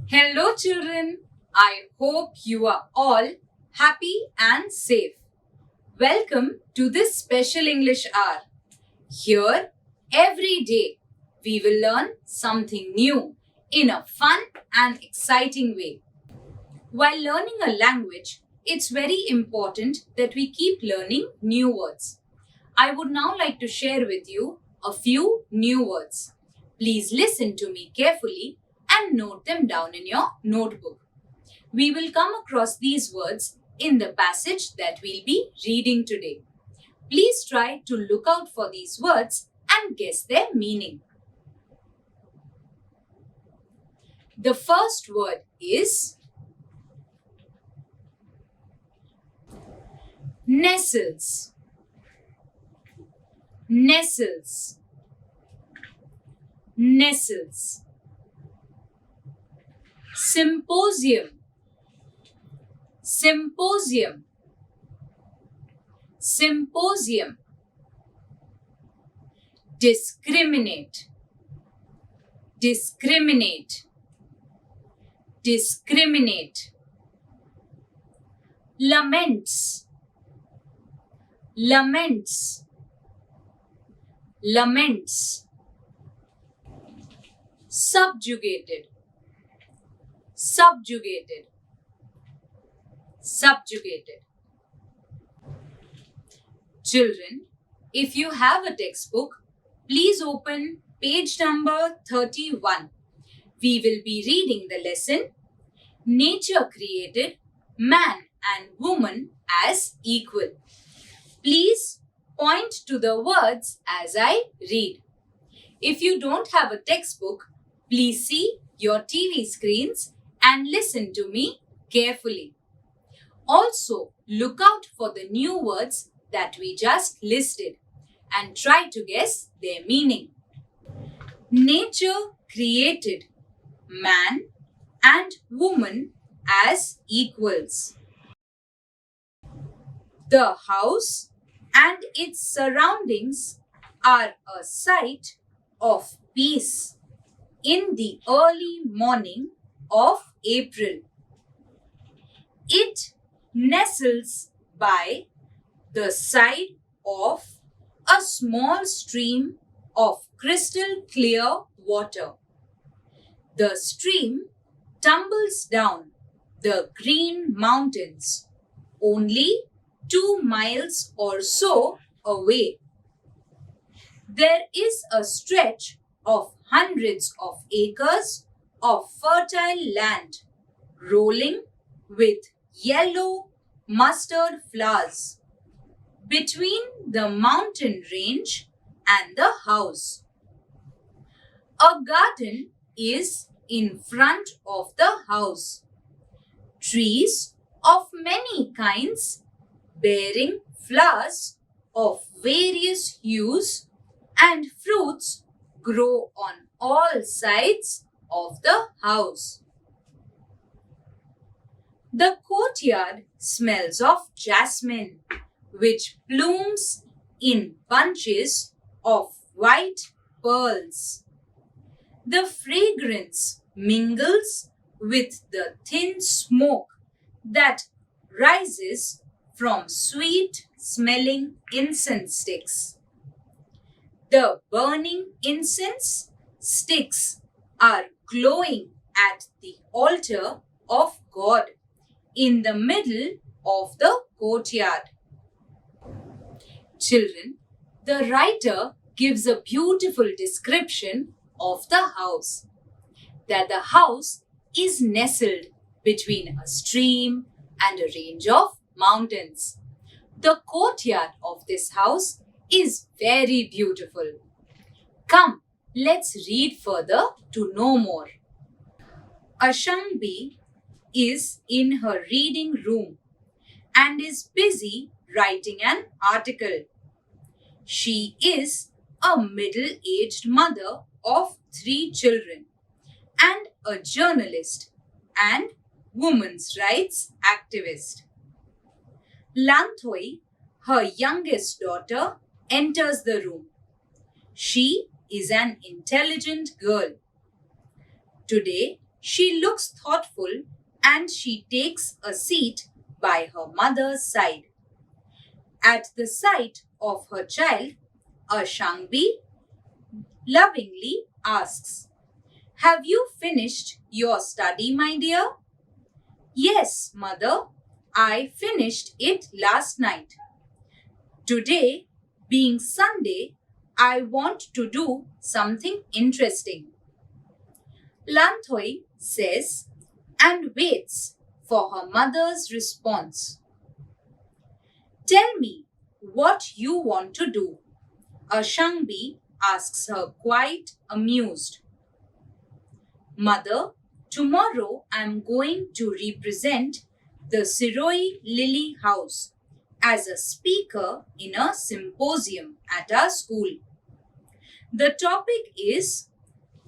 Hello children, I hope you are all happy and safe. Welcome to this special English hour. Here, every day, we will learn something new in a fun and exciting way. While learning a language, it's very important that we keep learning new words. I would now like to share with you a few new words. Please listen to me carefully and note them down in your notebook. We will come across these words in the passage that we'll be reading today. Please try to look out for these words and guess their meaning. The first word is nestles. Nestles. Nestles. Symposium. Symposium. Symposium. Discriminate. Discriminate. Discriminate. Laments. Laments. Laments. Subjugated. Subjugated. Subjugated. Children, if you have a textbook, please open page number 31. We will be reading the lesson, Nature created man and woman as equal. Please point to the words as I read. If you don't have a textbook, please see your TV screens and listen to me carefully. Also, look out for the new words that we just listed and try to guess their meaning. Nature created man and woman as equals. The house and its surroundings are a sight of peace in the early morning of April. It nestles by the side of a small stream of crystal clear water. The stream tumbles down the green mountains only 2 miles or so away. There is a stretch of hundreds of acres of fertile land rolling with yellow mustard flowers between the mountain range and the house. A garden is in front of the house. Trees of many kinds bearing flowers of various hues and fruits grow on all sides of the house. The courtyard smells of jasmine, which blooms in bunches of white pearls. The fragrance mingles with the thin smoke that rises from sweet-smelling incense sticks. The burning incense sticks are glowing at the altar of God in the middle of the courtyard. Children, the writer gives a beautiful description of the house. That the house is nestled between a stream and a range of mountains. The courtyard of this house is very beautiful. Come, let's read further to know more. Ashangbi is in her reading room and is busy writing an article. She is a middle-aged mother of 3 children and a journalist and women's rights activist. Lanthoi, her youngest daughter, enters the room. She is an intelligent girl. Today, she looks thoughtful and she takes a seat by her mother's side. At the sight of her child, Ashangbi lovingly asks, "Have you finished your study, my dear?" "Yes, mother, I finished it last night. Today, being Sunday, I want to do something interesting." Lanthoi says and waits for her mother's response. "Tell me what you want to do," Ashangbi asks her, quite amused. "Mother, tomorrow I am going to represent the Siroi Lily House as a speaker in a symposium at our school. The topic is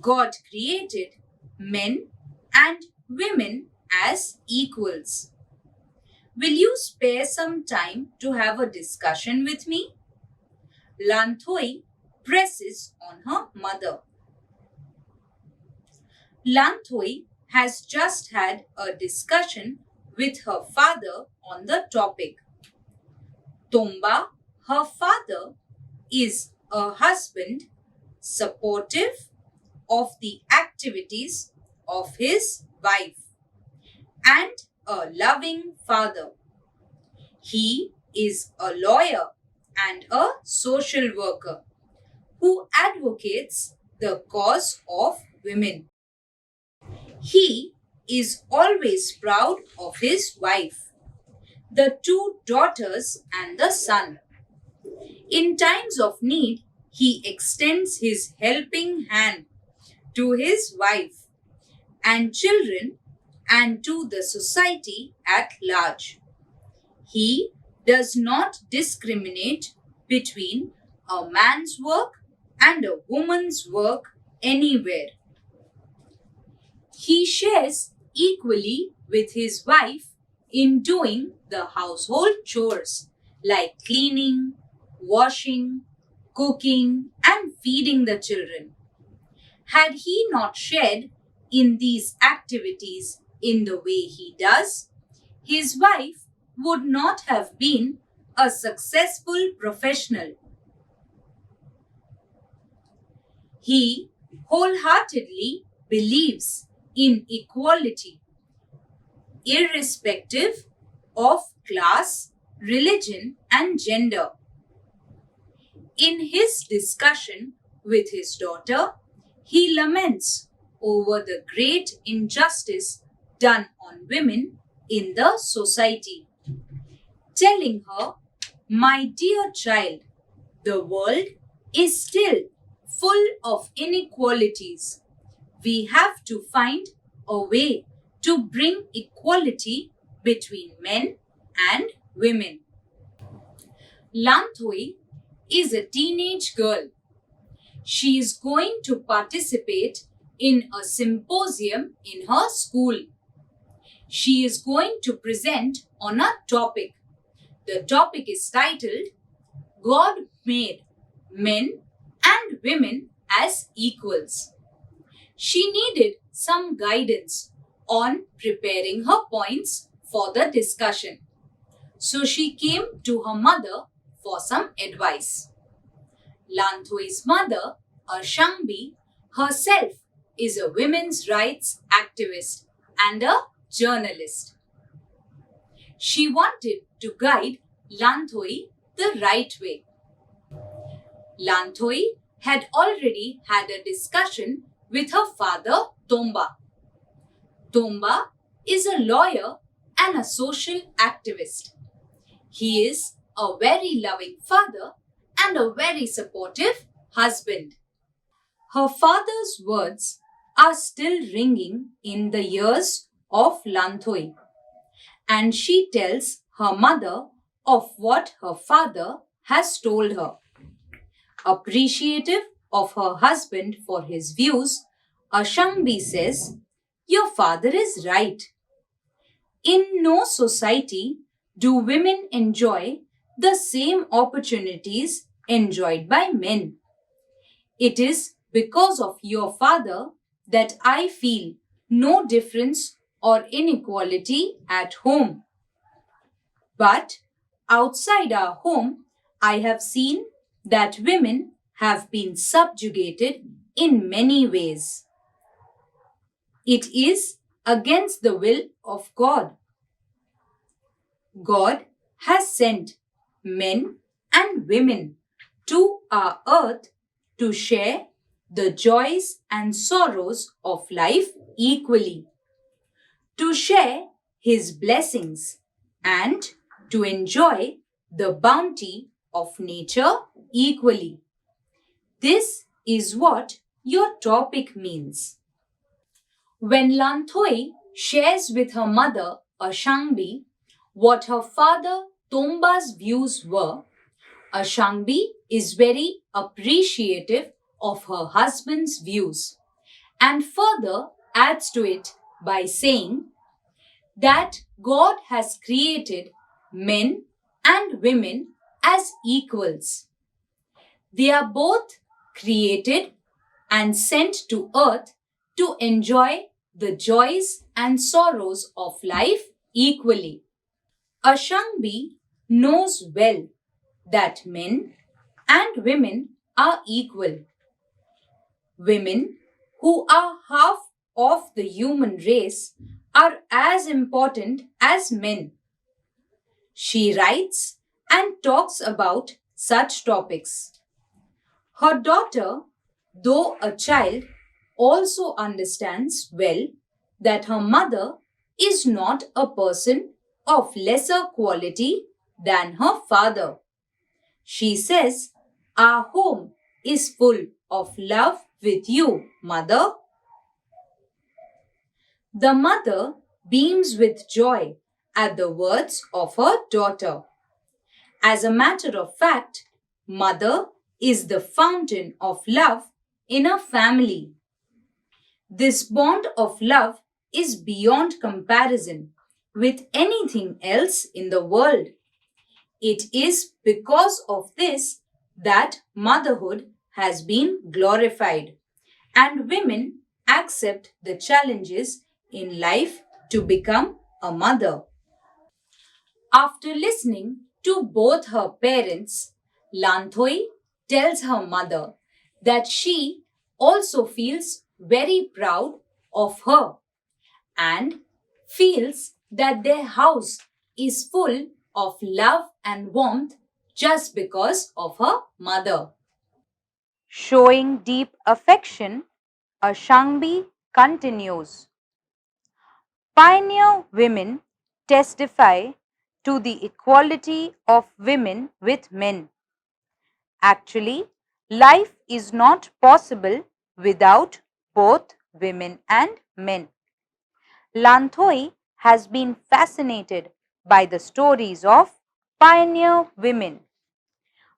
God created men and women as equals. Will you spare some time to have a discussion with me?" Lanthoi presses on her mother. Lanthoi has just had a discussion with her father on the topic. Tomba, her father, is a husband supportive of the activities of his wife and a loving father. He is a lawyer and a social worker who advocates the cause of women. He is always proud of his wife, the 2 daughters and the son. In times of need, he extends his helping hand to his wife and children and to the society at large. He does not discriminate between a man's work and a woman's work anywhere. He shares equally with his wife in doing the household chores like cleaning, washing, cooking, and feeding the children. Had he not shared in these activities in the way he does, his wife would not have been a successful professional. He wholeheartedly believes in equality, irrespective of class, religion, and gender. In his discussion with his daughter, he laments over the great injustice done on women in the society, telling her, "My dear child, the world is still full of inequalities. We have to find a way to bring equality between men and women." Lanthoi is a teenage girl. She is going to participate in a symposium in her school. She is going to present on a topic. The topic is titled, "God made men and women as equals." She needed some guidance on preparing her points for the discussion. So she came to her mother for some advice. Lanthoi's mother, Ashangbi, herself is a women's rights activist and a journalist. She wanted to guide Lanthoi the right way. Lanthoi had already had a discussion with her father, Tomba. Tomba is a lawyer and a social activist. He is a very loving father and a very supportive husband. Her father's words are still ringing in the ears of Lanthoi, and she tells her mother of what her father has told her. Appreciative of her husband for his views, Ashangbi says, "Your father is right. In no society do women enjoy the same opportunities enjoyed by men. It is because of your father that I feel no difference or inequality at home. But outside our home, I have seen that women have been subjugated in many ways. It is against the will of God. God has sent men and women to our earth to share the joys and sorrows of life equally, to share His blessings, and to enjoy the bounty of nature equally. This is what your topic means." When Lanthoi shares with her mother, Ashangbi, what her father Tomba's views were, Ashangbi is very appreciative of her husband's views and further adds to it by saying that God has created men and women as equals. They are both created and sent to earth to enjoy the joys and sorrows of life equally. Ashangbi knows well that men and women are equal. Women, who are half of the human race, are as important as men. She writes and talks about such topics. Her daughter, though a child, also understands well that her mother is not a person of lesser quality than her father. She says, "Our home is full of love with you, mother." The mother beams with joy at the words of her daughter. As a matter of fact, mother is the fountain of love in a family. This bond of love is beyond comparison with anything else in the world. It is because of this that motherhood has been glorified and women accept the challenges in life to become a mother. After listening to both her parents, Lanthoi tells her mother that she also feels very proud of her and feels that their house is full of love and warmth just because of her mother. Showing deep affection, Ashangbi continues. Pioneer women testify to the equality of women with men. Actually, life is not possible without both women and men. Lanthoi has been fascinated by the stories of pioneer women.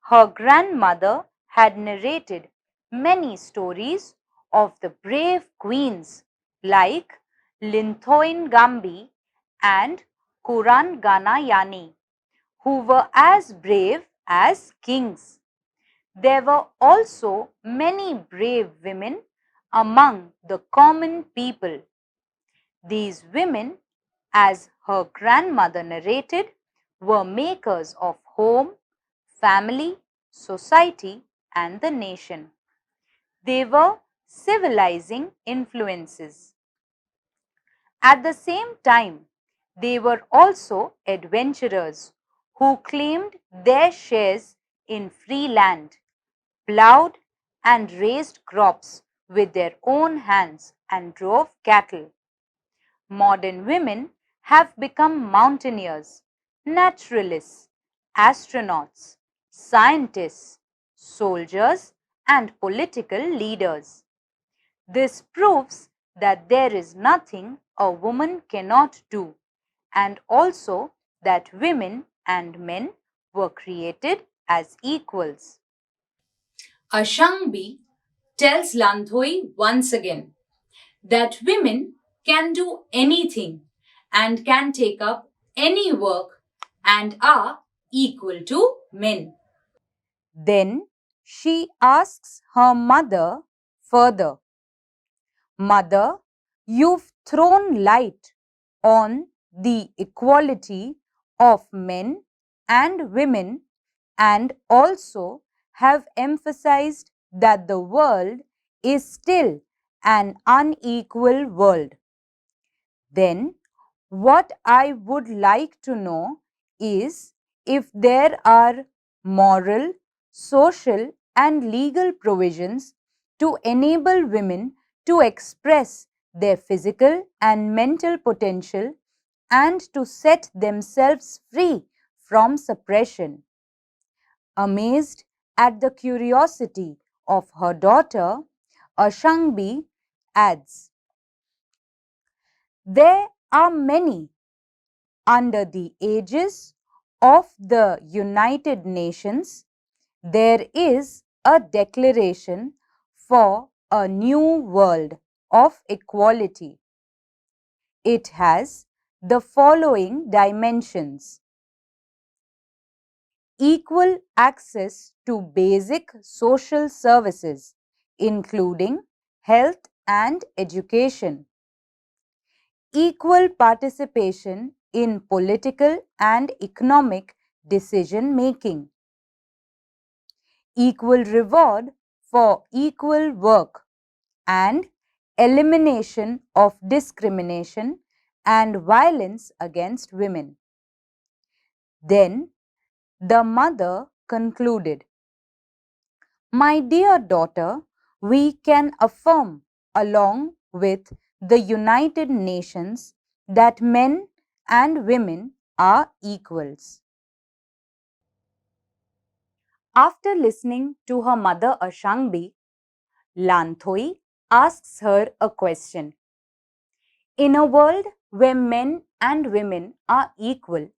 Her grandmother had narrated many stories of the brave queens like Linthoin Gambi and Kuran Ganayani, who were as brave as kings. There were also many brave women among the common people. These women, as her grandmother narrated, were makers of home, family, society, and the nation. They were civilizing influences. At the same time, they were also adventurers who claimed their shares in free land, plowed and raised crops with their own hands and drove cattle. Modern women have become mountaineers, naturalists, astronauts, scientists, soldiers, and political leaders. This proves that there is nothing a woman cannot do, and also that women and men were created as equals. Ashangbi tells Lanthoi once again that women can do anything and can take up any work and are equal to men. Then she asks her mother further, Mother, you've thrown light on the equality of men and women and also have emphasized that the world is still an unequal world. Then, what I would like to know is if there are moral, social, and legal provisions to enable women to express their physical and mental potential and to set themselves free from suppression. Amazed at the curiosity of her daughter, Ashangbi adds, There are many under the aegis of the United Nations. There is a declaration for a new world of equality. It has the following dimensions: equal access to basic social services, including health and education, equal participation in political and economic decision making, equal reward for equal work, and elimination of discrimination and violence against women. Then the mother concluded, My dear daughter, we can affirm along with the United Nations that men and women are equals. After listening to her mother Ashangbi, Lanthoi asks her a question. In a world where men and women are equal,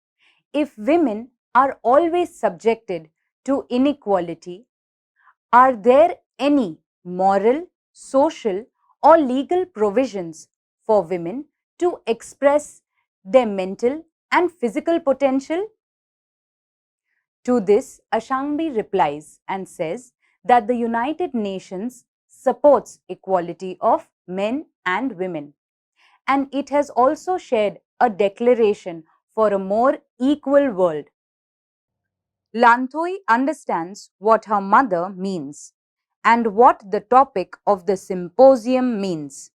if women are always subjected to inequality, are there any moral, social, or legal provisions for women to express their mental and physical potential? To this, Ashangbi replies and says that the United Nations supports equality of men and women, and it has also shared a declaration for a more equal world. Lanthoi understands what her mother means and what the topic of the symposium means.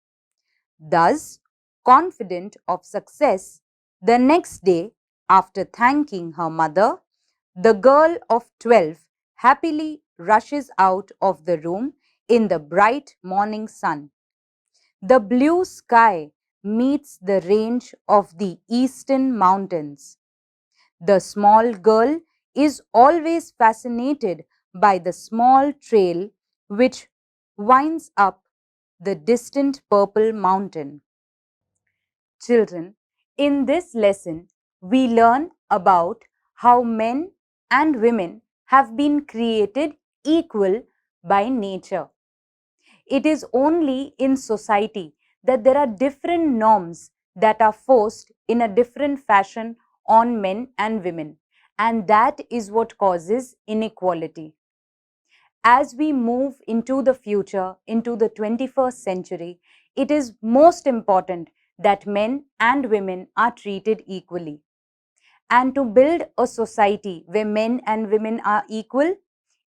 Thus, confident of success, the next day, after thanking her mother, the girl of 12 happily rushes out of the room in the bright morning sun. The blue sky meets the range of the eastern mountains. The small girl is always fascinated by the small trail which winds up the distant purple mountain. Children, in this lesson, we learn about how men and women have been created equal by nature. It is only in society that there are different norms that are forced in a different fashion on men and women, and that is what causes inequality. As we move into the future, into the 21st century, it is most important that men and women are treated equally. And to build a society where men and women are equal,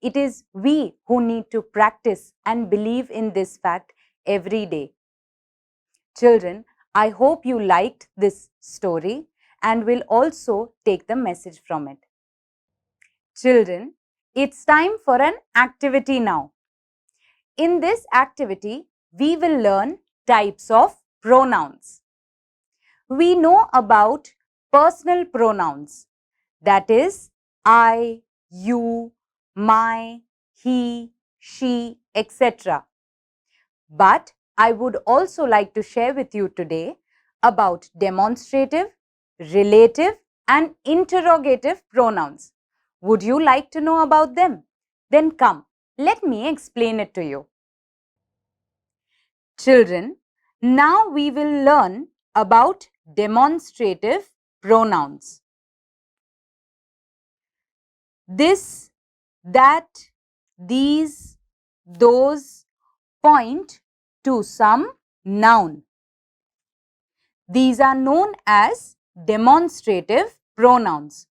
it is we who need to practice and believe in this fact every day. Children, I hope you liked this story and will also take the message from it. Children, it's time for an activity now. In this activity, we will learn types of pronouns. We know about personal pronouns, that is I, you, my, he, she, etc. But I would also like to share with you today about demonstrative, relative and interrogative pronouns. Would you like to know about them? Then come, let me explain it to you. Children, now we will learn about demonstrative pronouns. This, that, these, those point to some noun. These are known as demonstrative pronouns.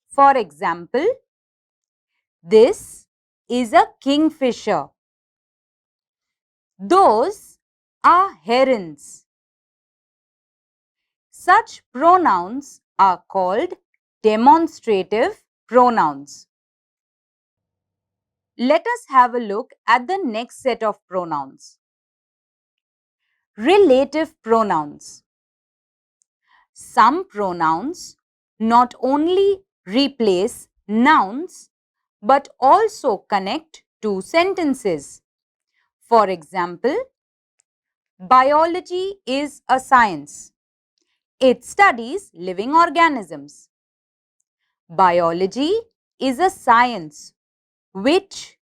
For example, this is a kingfisher. Those are herons. Such pronouns are called demonstrative pronouns. Let us have a look at the next set of pronouns. Relative pronouns. Some pronouns not only replace nouns but also connect two sentences. For example, biology is a science. It studies living organisms. Biology is a science which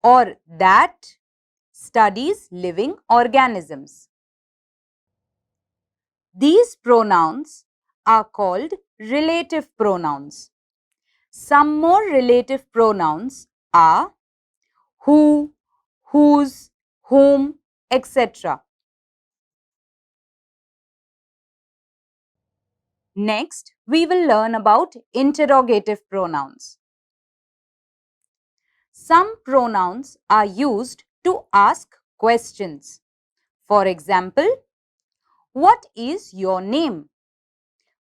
or that studies living organisms. These pronouns are called relative pronouns. Some more relative pronouns are who, whose, whom, etc. Next, we will learn about interrogative pronouns. Some pronouns are used to ask questions. For example, what is your name?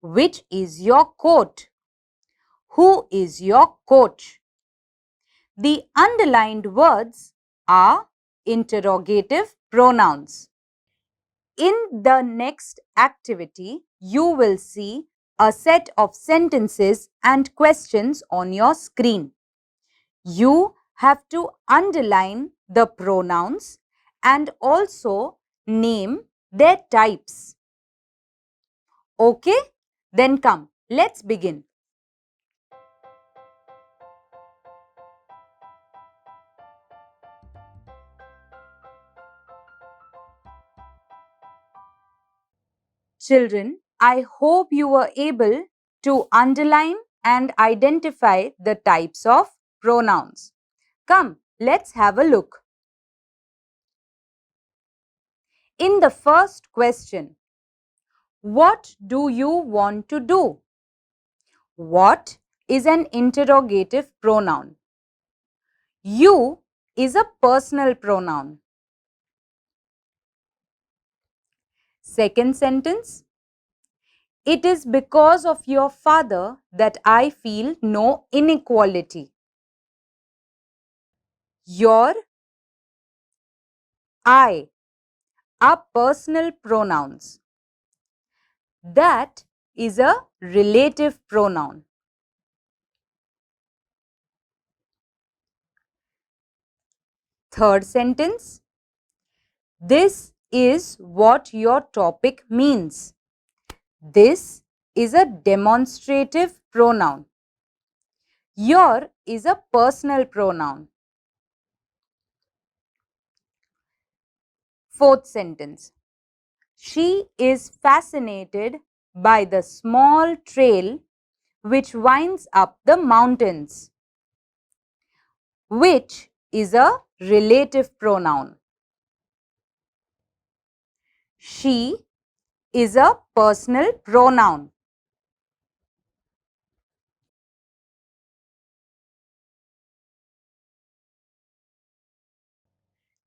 Which is your coat? Who is your coach? The underlined words are interrogative pronouns. In the next activity, you will see a set of sentences and questions on your screen. You have to underline the pronouns and also name their types. Okay? Then come, let's begin. Children, I hope you were able to underline and identify the types of pronouns. Come, let's have a look. In the first question, what do you want to do? What is an interrogative pronoun? You is a personal pronoun. Second sentence, it is because of your father that I feel no inequality. Your, I are personal pronouns. That is a relative pronoun. Third sentence, this is what your topic means. This is a demonstrative pronoun. Your is a personal pronoun. Fourth sentence, she is fascinated by the small trail which winds up the mountains. Which is a relative pronoun. She is a personal pronoun.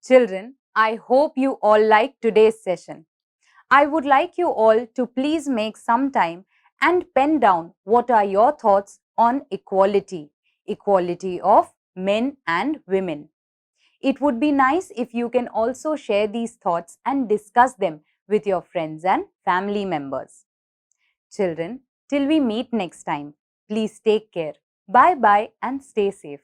Children, I hope you all liked today's session. I would like you all to please make some time and pen down what are your thoughts on equality, equality of men and women. It would be nice if you can also share these thoughts and discuss them with your friends and family members. Children, till we meet next time, please take care. Bye bye and stay safe.